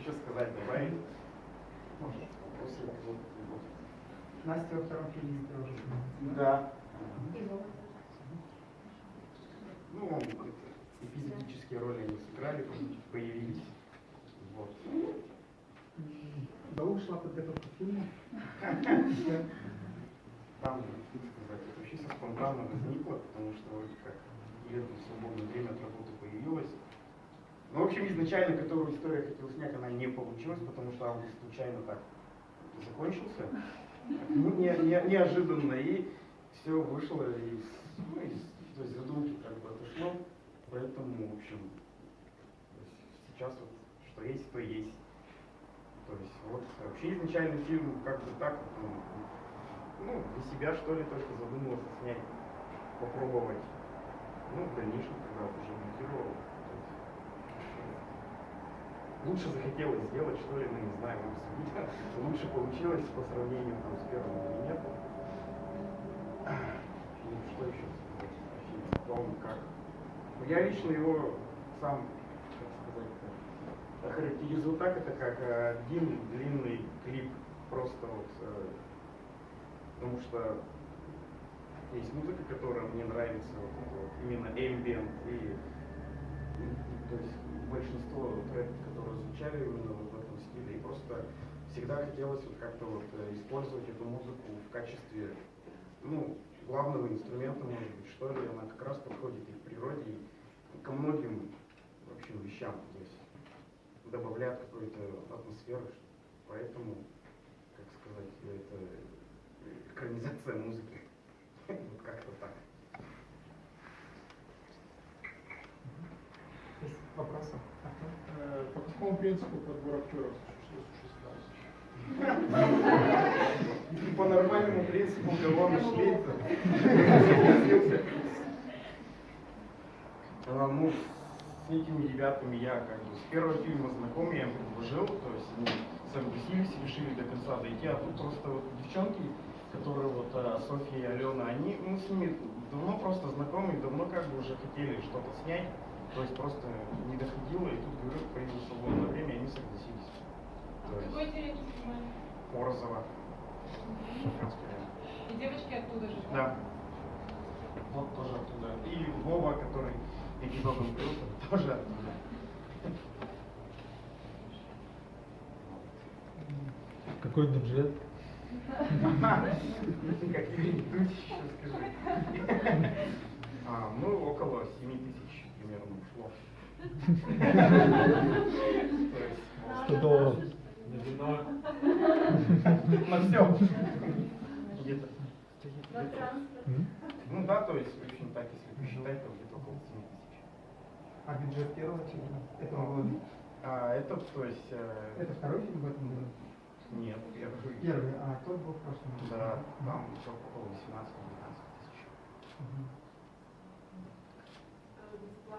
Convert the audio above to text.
еще сказать, добавить? Может. После вот, Настя во втором фильме тоже. да. Ну, он эпизодические роли они сыграли, появились. Вот. Да ушла подготовка к фильму. Там, как сказать, это вообще все спонтанно возникло, потому что вроде как летом в свободное время от работы появилось. Ну, в общем, изначально, которую историю я хотел снять, она не получилась, потому что август случайно так закончился. Ну, неожиданно, и все вышло из, ну, то есть задумки как бы отошло. Поэтому, в общем, сейчас вот что есть, то есть. То есть вот вообще изначально фильм как бы так, ну, для себя что ли только задумывался снять, попробовать. Ну, в дальнейшем, когда уже монтировал, лучше захотелось сделать, что ли, ну не знаю, вам судить. Лучше получилось по сравнению там, с первым или нет. Ну, что еще сказать о фильме? О том, как. Ну, я лично его сам, как сказать, охарактеризую так, это как один длинный клип, просто вот, потому что есть музыка, которая мне нравится, вот, именно ambient, и то есть большинство треков, которые звучали именно вот в этом стиле, и просто всегда хотелось вот как-то вот использовать эту музыку в качестве, ну, главного инструмента, может быть, что ли, она как раз подходит и к природе, и ко многим, в общем, вещам, то есть добавляет какую-то атмосферу, поэтому, как сказать, это экранизация музыки, вот как-то так. Есть вопросы? По какому принципу подбор актеров осуществляется? По нормальному принципу, кого нашли, ну, с этими ребятами я как бы с первого фильма знаком, я им предложил, то есть они согласились, решили до конца дойти, а тут просто вот девчонки, которые вот Софья и Алена, они, мы с ними давно просто знакомы, давно как бы уже хотели что-то снять, то есть просто не доходило, и тут, говорю, появилось свободное время, и они согласились. Какой деревне снимали? Орзово. И девочки оттуда же? Да. Вот тоже оттуда. И Вова, который эпизодом был, тоже оттуда. Какой бюджет? Какие еще скажи. Ну, около 7 тысяч примерно ушло. $100. На вино. На все. Где-то. На транспорт. Ну да, то есть, в общем, так, если посчитать, то где-то около 7 тысяч. А бюджет первого фильма? Этого года? Это, то есть... Это второй фильм в этом году? Нет, первый. Первый, а тот был в прошлом году? Да, там еще около 18-19 тысяч. Мгм.